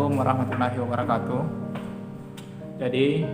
Assalamualaikum warahmatullahi wabarakatuh. Jadi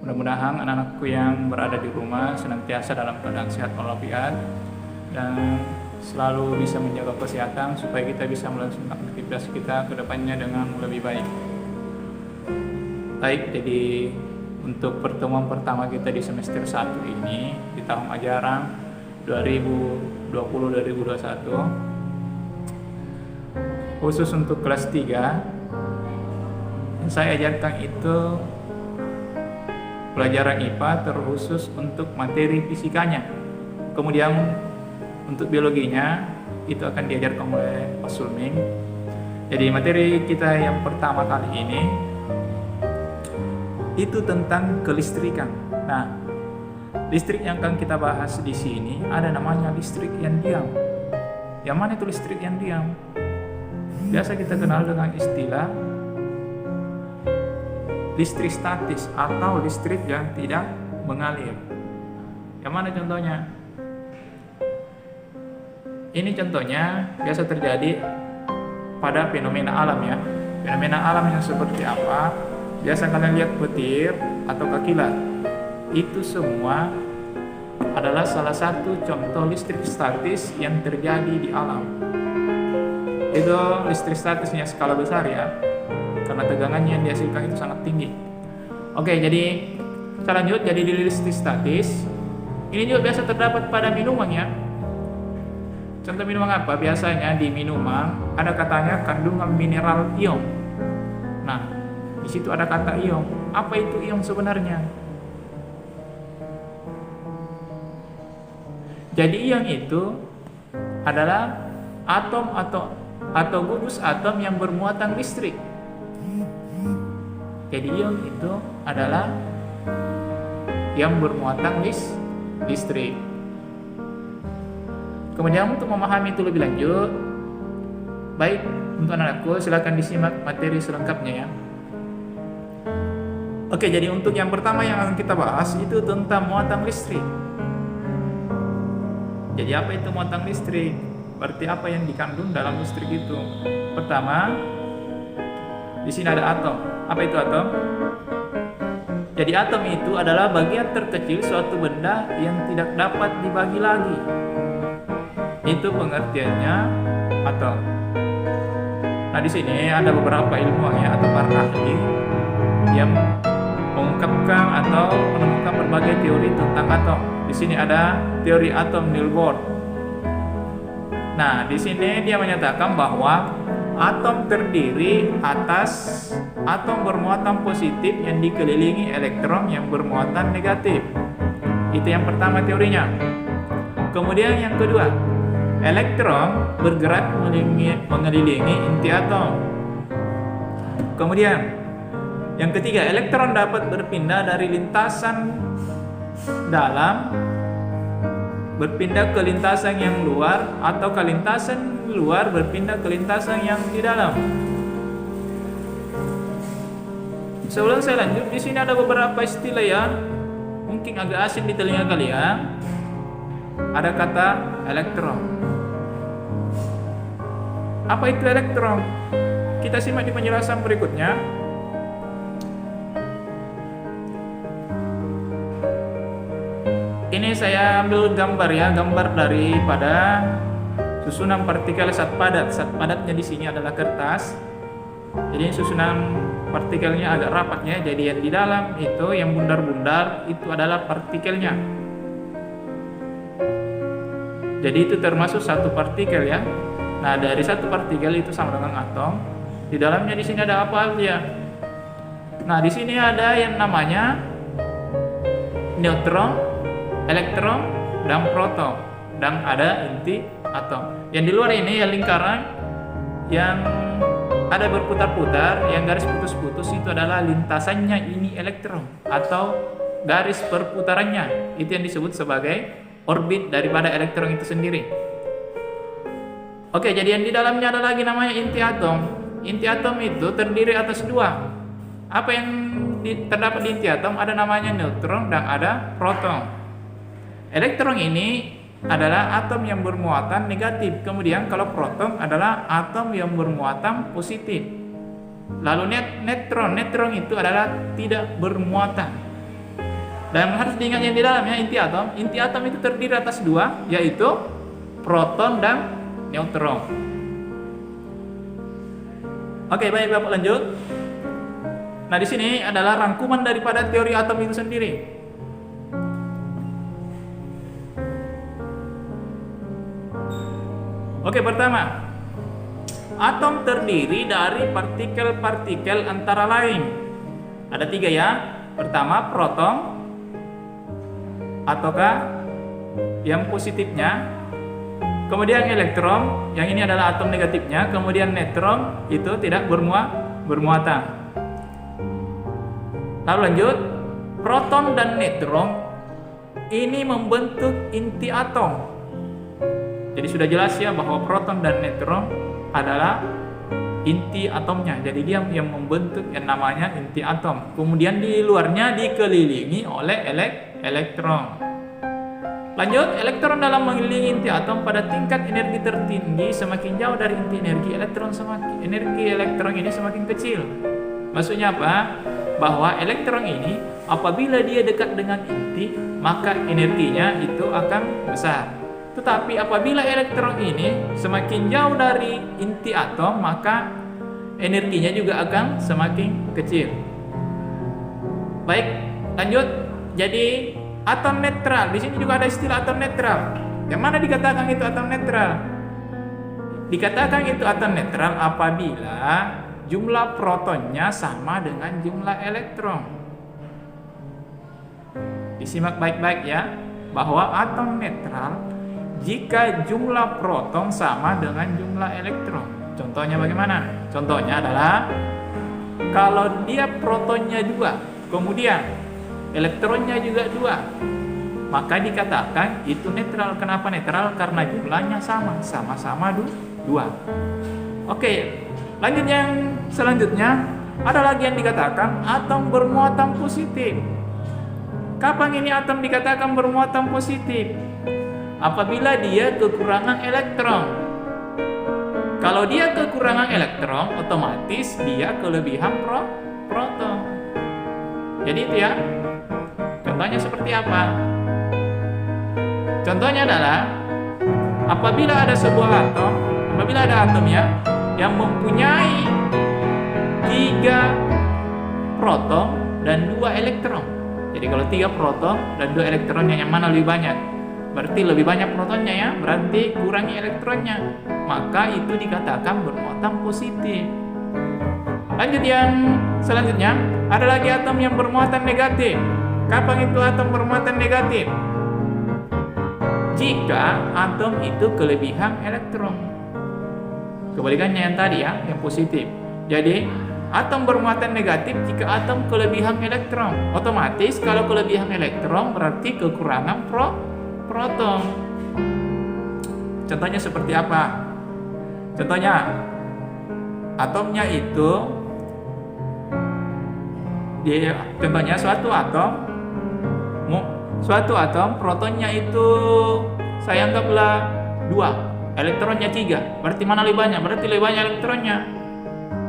mudah-mudahan anak-anakku yang berada di rumah senantiasa dalam keadaan sehat walafiat dan selalu bisa menjaga kesehatan supaya kita bisa melanjutkan aktivitas kita ke depannya dengan lebih baik. Baik, jadi untuk pertemuan pertama kita di semester 1 ini di tahun ajaran 2020-2021, khusus untuk kelas 3 yang saya ajarkan itu pelajaran IPA terkhusus untuk materi fisikanya. Kemudian untuk biologinya itu akan diajarkan oleh Pak Sulming. Jadi materi kita yang pertama kali ini itu tentang kelistrikan. Nah, listrik yang akan kita bahas di sini ada namanya listrik yang diam. Yang mana itu listrik yang diam? Biasa kita kenal dengan istilah listrik statis atau listrik yang tidak mengalir. Yang mana contohnya? Ini contohnya biasa terjadi pada fenomena alam ya. Fenomena alam yang seperti apa? Biasa kalian lihat petir atau kilat. Itu semua adalah salah satu contoh listrik statis yang terjadi di alam. Itu listrik statisnya skala besar ya, karena tegangannya yang dihasilkan itu sangat tinggi. Oke, jadi kita lanjut. Jadi di listrik statis ini juga biasa terdapat pada minuman ya. Contoh minuman apa? Biasanya di minuman ada katanya kandungan mineral ion. Nah, di situ ada kata ion. Apa itu ion sebenarnya? Jadi ion itu adalah atom atau gugus atom yang bermuatan listrik. Jadi ion itu adalah yang bermuatan listrik. Kemudian untuk memahami itu lebih lanjut, baik untuk anak-anakku silakan disimak materi selengkapnya ya. Oke, jadi untuk yang pertama yang akan kita bahas itu tentang muatan listrik. Jadi apa itu muatan listrik? Berarti apa yang dikandung dalam listrik itu? Pertama, di sini ada atom. Apa itu atom? Jadi atom itu adalah bagian terkecil suatu benda yang tidak dapat dibagi lagi. Itu pengertiannya atom. Nah, di sini ada beberapa ilmuwan ya atau para ahli yang mengungkapkan atau menemukan berbagai teori tentang atom. Di sini ada teori atom Niels Bohr. Nah, di sini dia menyatakan bahwa atom terdiri atas atom bermuatan positif yang dikelilingi elektron yang bermuatan negatif. Itu yang pertama teorinya. Kemudian yang kedua, elektron bergerak mengelilingi inti atom. Kemudian yang ketiga, elektron dapat berpindah dari lintasan dalam berpindah ke lintasan yang luar atau ke lintasan luar berpindah ke lintasan yang di dalam. Sebelum saya lanjut, di sini ada beberapa istilah ya, mungkin agak asing di telinga kalian. Ada kata elektron. Apa itu elektron? Kita simak di penjelasan berikutnya. Ini saya ambil gambar ya, gambar daripada susunan partikel zat padat. Zat padatnya di sini adalah kertas. Jadi susunan partikelnya agak rapatnya. Jadi yang di dalam itu yang bundar-bundar itu adalah partikelnya. Jadi itu termasuk satu partikel ya. Nah, dari satu partikel itu sama dengan atom. Di dalamnya di sini ada apa aja? Nah, di sini ada yang namanya neutron, elektron, dan proton, dan ada inti atom. Yang di luar ini yang lingkaran yang ada berputar-putar, yang garis putus-putus itu adalah lintasannya ini elektron atau garis perputarannya. Itu yang disebut sebagai orbit daripada elektron itu sendiri. Oke, jadi yang di dalamnya ada lagi namanya inti atom. Inti atom itu terdiri atas dua. Apa yang terdapat di inti atom? Ada namanya neutron dan ada proton. Elektron ini adalah atom yang bermuatan negatif. Kemudian kalau proton adalah atom yang bermuatan positif. Lalu neutron itu adalah tidak bermuatan. Dan harus diingat yang di dalamnya inti atom itu terdiri atas dua, yaitu proton dan neutron. Oke, baik Bapak lanjut. Nah, di sini adalah rangkuman daripada teori atom itu sendiri. Oke, pertama, atom terdiri dari partikel-partikel antara lain. Ada 3 ya. Pertama, proton, ataukah yang positifnya. Kemudian elektron, yang ini adalah atom negatifnya. Kemudian neutron, itu tidak bermuatan. Lalu lanjut, proton dan neutron ini membentuk inti atom. Jadi sudah jelas ya bahwa proton dan neutron adalah inti atomnya. Jadi dia yang membentuk yang namanya inti atom. Kemudian di luarnya dikelilingi oleh elektron. Lanjut, elektron dalam mengelilingi inti atom pada tingkat energi tertinggi semakin jauh dari inti energi elektron ini semakin kecil. Maksudnya apa? Bahwa elektron ini apabila dia dekat dengan inti, maka energinya itu akan besar. Tetapi apabila elektron ini semakin jauh dari inti atom, maka energinya juga akan semakin kecil. Baik, lanjut. Jadi atom netral, di sini juga ada istilah atom netral. Yang mana dikatakan itu atom netral? Dikatakan itu atom netral apabila jumlah protonnya sama dengan jumlah elektron. Disimak baik-baik ya, bahwa atom netral jika jumlah proton sama dengan jumlah elektron. Contohnya bagaimana? Contohnya adalah kalau dia protonnya 2, kemudian elektronnya juga 2, maka dikatakan itu netral. Kenapa netral? Karena jumlahnya sama-sama 2. Oke, lanjut yang selanjutnya. Ada lagi yang dikatakan atom bermuatan positif. Kapan ini atom dikatakan bermuatan positif? Apabila dia kekurangan elektron. Kalau dia kekurangan elektron, otomatis dia kelebihan proton. Jadi itu ya. Contohnya seperti apa? Contohnya adalah apabila ada atom ya yang mempunyai 3 proton dan 2 elektron. Jadi kalau 3 proton dan 2 elektronnya, yang mana lebih banyak? Berarti lebih banyak protonnya ya, berarti kurangi elektronnya. Maka itu dikatakan bermuatan positif. Lanjut yang selanjutnya, ada lagi atom yang bermuatan negatif. Kapan itu atom bermuatan negatif? Jika atom itu kelebihan elektron. Kebalikannya yang tadi ya, yang positif. Jadi atom bermuatan negatif jika atom kelebihan elektron. Otomatis kalau kelebihan elektron berarti kekurangan proton. Contohnya seperti apa? Contohnya atomnya itu contohnya suatu atom protonnya itu saya anggaplah 2, elektronnya 3. Berarti mana lebih banyak? Berarti lebih banyak elektronnya.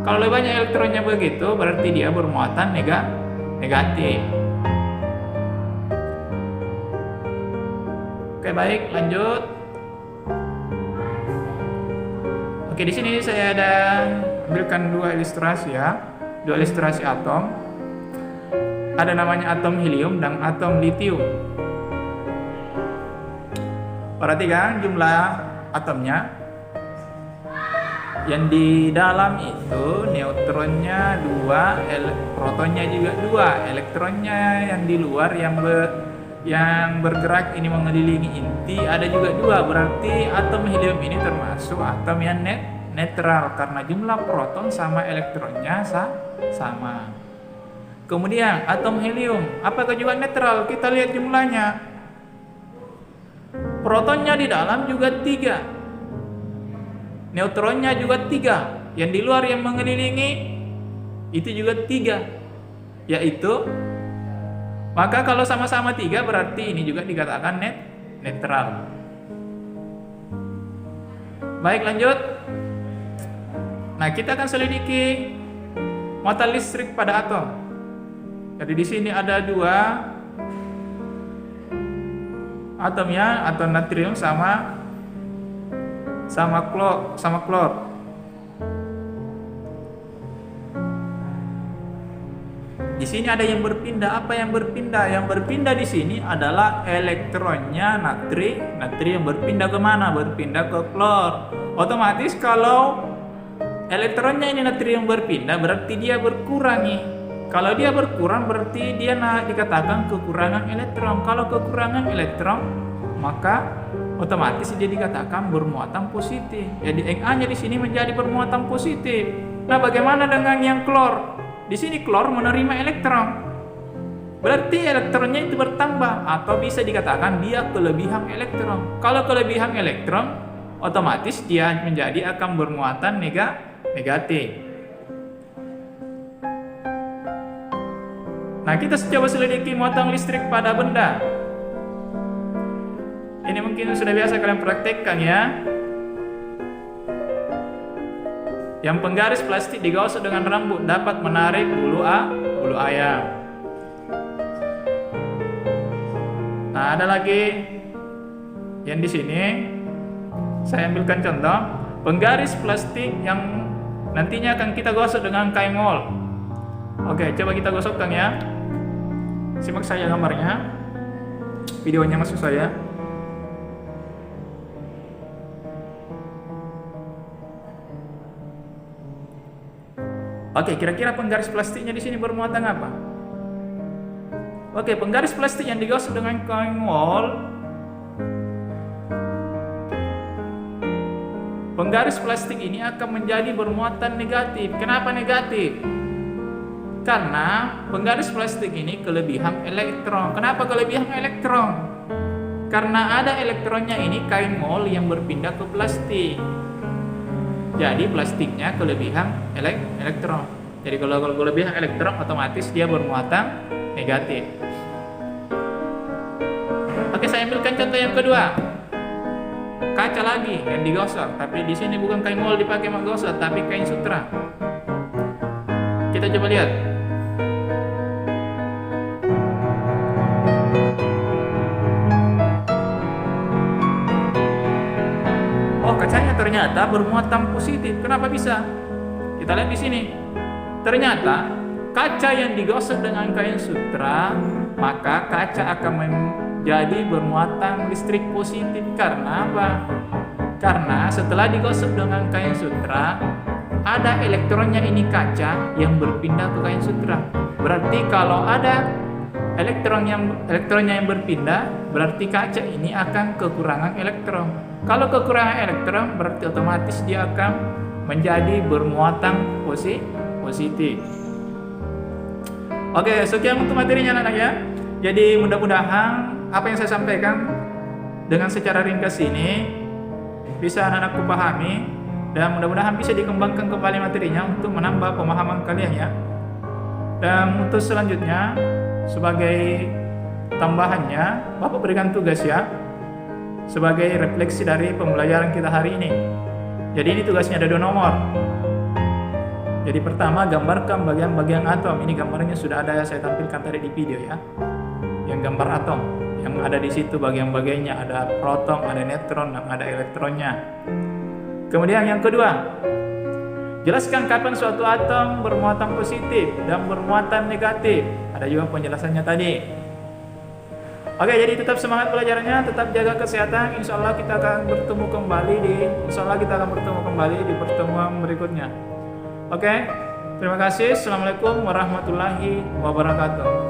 Kalau lebih banyak elektronnya begitu, berarti dia bermuatan negatif. Oke, baik, lanjut. Oke, di sini saya ada ambilkan 2 ilustrasi ya. 2 ilustrasi atom. Ada namanya atom helium dan atom litium. Perhatikan jumlah atomnya. Yang di dalam itu neutronnya 2, protonnya juga 2, elektronnya yang di luar yang bergerak ini mengelilingi inti ada juga 2. Berarti atom helium ini termasuk atom yang netral karena jumlah proton sama elektronnya sama. Kemudian atom helium, apakah juga netral? Kita lihat jumlahnya. Protonnya di dalam juga 3. Neutronnya juga 3. Yang di luar yang mengelilingi itu juga 3. Yaitu, maka kalau sama-sama 3 berarti ini juga dikatakan netral. Baik, lanjut. Nah, kita akan selidiki muatan listrik pada atom. Jadi di sini ada dua atomnya, atom natrium sama klor. Di sini ada yang berpindah. Apa yang berpindah? Yang berpindah di sini adalah elektronnya natrium berpindah ke mana? Berpindah ke klor. Otomatis kalau elektronnya ini natrium berpindah, berarti dia berkurang nih. Kalau dia berkurang, berarti dia dikatakan kekurangan elektron. Kalau kekurangan elektron, maka otomatis dia dikatakan bermuatan positif. Jadi Na-nya di sini menjadi bermuatan positif. Nah, bagaimana dengan yang klor? Di sini klor menerima elektron. Berarti elektronnya itu bertambah, atau bisa dikatakan dia kelebihan elektron. Kalau kelebihan elektron, otomatis dia menjadi akan bermuatan negatif. Nah, kita coba selidiki muatan listrik pada benda. Ini mungkin sudah biasa kalian praktekkan ya. Yang penggaris plastik digosok dengan rambut dapat menarik bulu ayam. Nah, ada lagi yang di sini saya ambilkan contoh penggaris plastik yang nantinya akan kita gosok dengan kain wol. Oke, coba kita gosokkan ya. Simak saya gambarnya. Videonya maksud saya. Oke, kira-kira penggaris plastiknya di sini bermuatan apa? Oke, penggaris plastik yang digosok dengan kain wol. Penggaris plastik ini akan menjadi bermuatan negatif. Kenapa negatif? Karena penggaris plastik ini kelebihan elektron. Kenapa kelebihan elektron? Karena ada elektronnya ini kain wol yang berpindah ke plastik. Jadi plastiknya kelebihan elektron. Jadi kalau kelebihan elektron, otomatis dia bermuatan negatif. Oke, saya ambilkan contoh yang kedua. Kaca lagi yang digosok, tapi di sini bukan kain wol dipakai mak gosok, tapi kain sutra. Kita coba lihat. Oh, kacanya ternyata bermuatan positif. Kenapa bisa? Kita lihat di sini. Ternyata kaca yang digosok dengan kain sutra, maka kaca akan menjadi bermuatan listrik positif. Karena apa? Karena setelah digosok dengan kain sutra, ada elektronnya ini kaca yang berpindah ke kain sutra. Berarti kalau ada elektronnya yang berpindah, berarti kaca ini akan kekurangan elektron. Kalau kekurangan elektron, berarti otomatis dia akan menjadi bermuatan positif. Oke, sekian untuk materinya anak-anak ya. Jadi mudah-mudahan apa yang saya sampaikan dengan secara ringkas ini bisa anak-anakku pahami, dan mudah-mudahan bisa dikembangkan kembali materinya untuk menambah pemahaman kalian ya. Dan untuk selanjutnya, sebagai tambahannya, Bapak berikan tugas ya, sebagai refleksi dari pembelajaran kita hari ini. Jadi ini tugasnya ada 2 nomor. Jadi pertama, gambarkan bagian-bagian atom. Ini gambarnya sudah ada, saya tampilkan tadi di video ya. Yang gambar atom, yang ada di situ bagian-bagiannya, ada proton, ada neutron, dan ada elektronnya. Kemudian yang kedua, jelaskan kapan suatu atom bermuatan positif dan bermuatan negatif. Ada juga penjelasannya tadi. Oke, jadi tetap semangat pelajarannya, tetap jaga kesehatan. Insya Allah kita akan bertemu kembali di pertemuan berikutnya. Oke, terima kasih. Assalamualaikum warahmatullahi wabarakatuh.